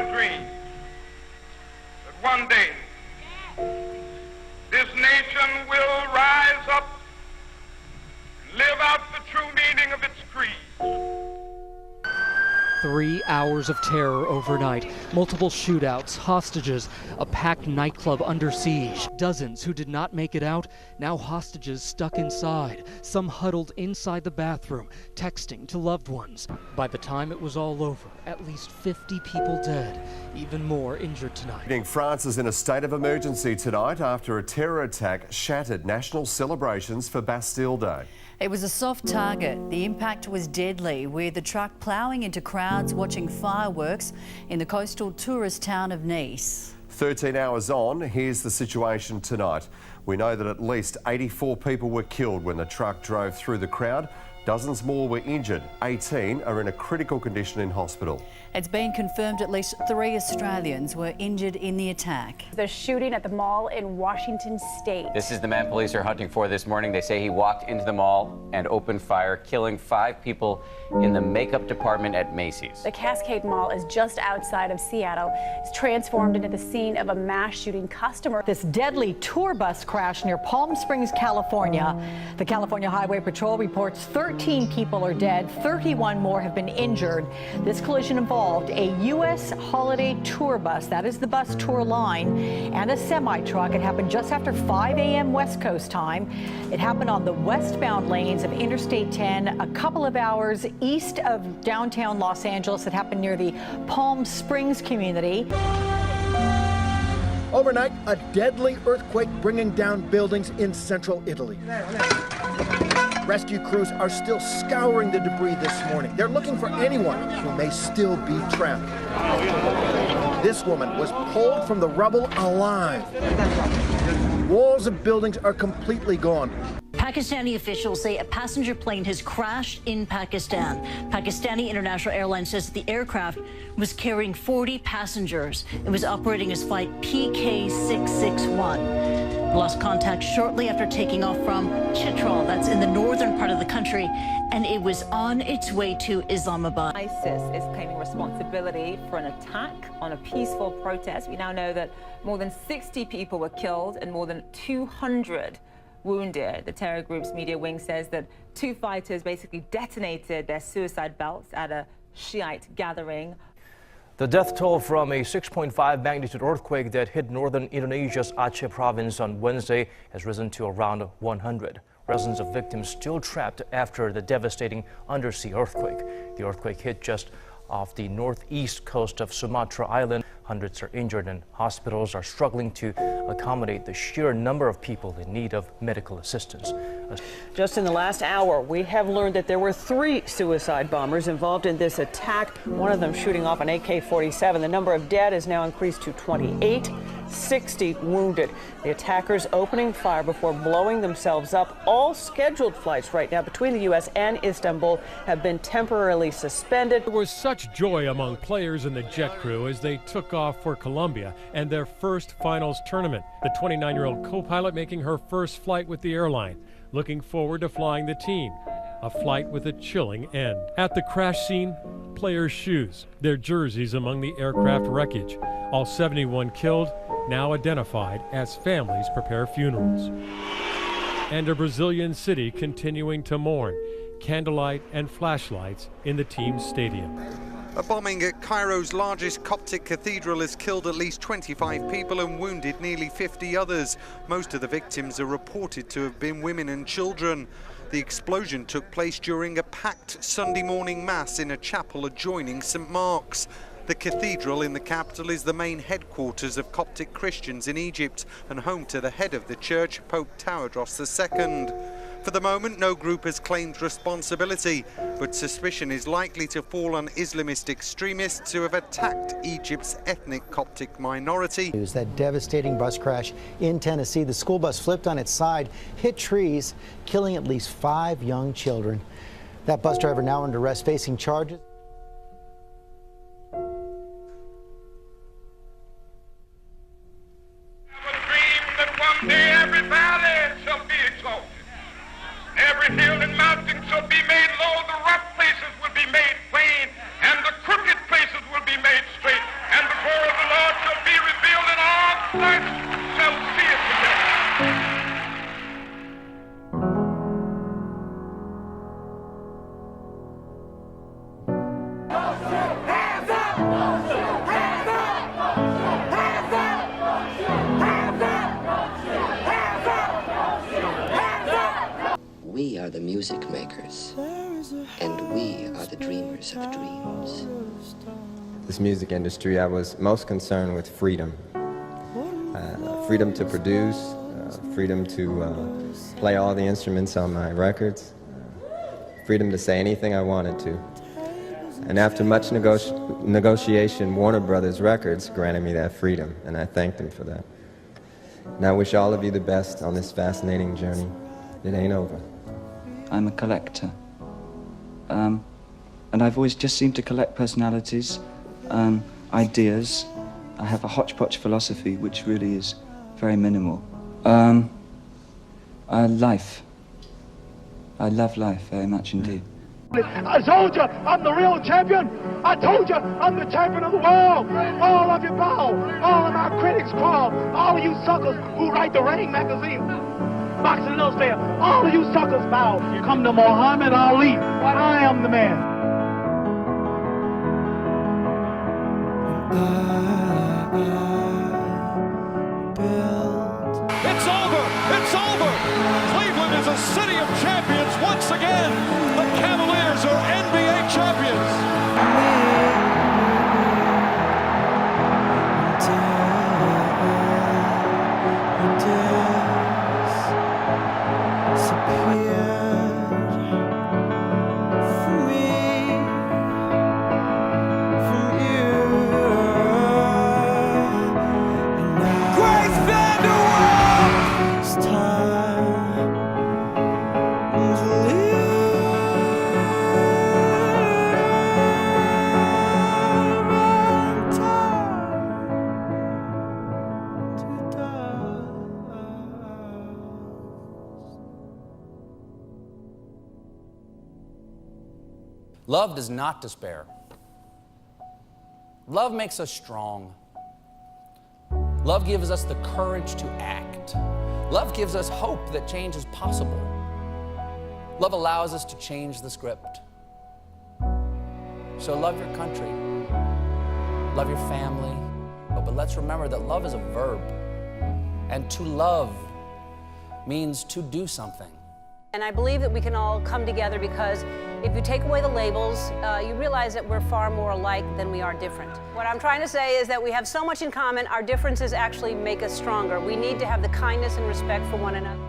a dream that one day this nation will rise up and live out the true meaning of its creed. 3 hours of terror overnight, multiple shootouts, hostages, a packed nightclub under siege. Dozens who did not make it out, now hostages stuck inside, some huddled inside the bathroom, texting to loved ones. By the time it was all over, at least 50 people dead, even more injured tonight. France is in a state of emergency tonight after a terror attack shattered national celebrations for Bastille Day. It was a soft target. The impact was deadly, with the truck ploughing into crowds watching fireworks in the coastal tourist town of Nice. 13 hours on, here's the situation tonight. We know that at least 84 people were killed when the truck drove through the crowd. Dozens more were injured. 18 are in a critical condition in hospital. It's been confirmed at least 3 Australians were injured in the attack. The shooting at the mall in Washington State. This is the man police are hunting for this morning. They say he walked into the mall and opened fire, killing 5 people in the makeup department at Macy's. The Cascade Mall is just outside of Seattle. It's transformed into the scene of a mass shooting customer. This deadly tour bus crash near Palm Springs, California. The California Highway Patrol reports 13 people are dead, 31 more have been injured. This collision involved a U.S. holiday tour bus, that is the bus tour line, and a semi-truck. It happened just after 5 a.m. West Coast time. It happened on the westbound lanes of Interstate 10, a couple of hours east of downtown Los Angeles. It happened near the Palm Springs community. Overnight, a deadly earthquake bringing down buildings in central Italy. Rescue crews are still scouring the debris this morning. They're looking for anyone who may still be trapped. This woman was pulled from the rubble alive. Walls of buildings are completely gone. Pakistani officials say a passenger plane has crashed in Pakistan. Pakistani International Airlines says the aircraft was carrying 40 passengers. It was operating as flight PK661. Lost contact shortly after taking off from Chitral, that's in the northern part of the country, and it was on its way to Islamabad. ISIS is claiming responsibility for an attack on a peaceful protest. We now know that more than 60 people were killed and more than 200 wounded. The terror group's media wing says that 2 fighters basically detonated their suicide belts at a Shiite gathering. The death toll from a 6.5 magnitude earthquake that hit northern Indonesia's Aceh province on Wednesday has risen to around 100. Dozens of victims still trapped after the devastating undersea earthquake. The earthquake hit just off the northeast coast of Sumatra Island. Hundreds are injured and hospitals are struggling to accommodate the sheer number of people in need of medical assistance. Just in the last hour, we have learned that there were 3 suicide bombers involved in this attack, one of them shooting off an AK-47. The number of dead is now increased to 28, 60 wounded. The attackers opening fire before blowing themselves up. All scheduled flights right now between the U.S. and Istanbul have been temporarily suspended. There was such joy among players in the jet crew as they took off for Colombia and their first finals tournament. The 29-year-old co-pilot making her first flight with the airline, looking forward to flying the team. A flight with a chilling end. At the crash scene, players' shoes, their jerseys among the aircraft wreckage. All 71 killed, now identified as families prepare funerals. And a Brazilian city continuing to mourn. Candlelight and flashlights in the team's stadium. A bombing at Cairo's largest Coptic cathedral has killed at least 25 people and wounded nearly 50 others. Most of the victims are reported to have been women and children. The explosion took place during a packed Sunday morning mass in a chapel adjoining St. Mark's. The cathedral in the capital is the main headquarters of Coptic Christians in Egypt and home to the head of the church, Pope Tawadros II. For the moment, no group has claimed responsibility, but suspicion is likely to fall on Islamist extremists who have attacked Egypt's ethnic Coptic minority. That devastating bus crash in Tennessee. The school bus flipped on its side, hit trees, killing at least 5 young children. That bus driver now under arrest, facing charges. One day every valley shall be exalted. Every hill and mountain shall be made low. The rough places will be made plain, and the crooked places will be made straight, and the are the music makers, and we are the dreamers of dreams. This music industry, I was most concerned with freedom. Freedom to produce, freedom to play all the instruments on my records, freedom to say anything I wanted to. And after much negotiation, Warner Brothers Records granted me that freedom, and I thank them for that. And I wish all of you the best on this fascinating journey. It ain't over. I'm a collector. And I've always just seemed to collect personalities, ideas. I have a hodgepodge philosophy, which really is very minimal. Life. I love life very much indeed. I told you I'm the real champion. I told you I'm the champion of the world. All of you bow. All of my critics crawl. All of you suckers who write the Ring magazine, Boxing Illustrated, all of you suckers bow. You come to Muhammad Ali. I am the man. It's over! It's over! Cleveland is a city of champions once again! The Cavaliers are NBA champions! Love does not despair. Love makes us strong. Love gives us the courage to act. Love gives us hope that change is possible. Love allows us to change the script. So love your country. Love your family. But let's remember that love is a verb. And to love means to do something. And I believe that we can all come together because if you take away the labels, you realize that we're far more alike than we are different. What I'm trying to say is that we have so much in common, our differences actually make us stronger. We need to have the kindness and respect for one another.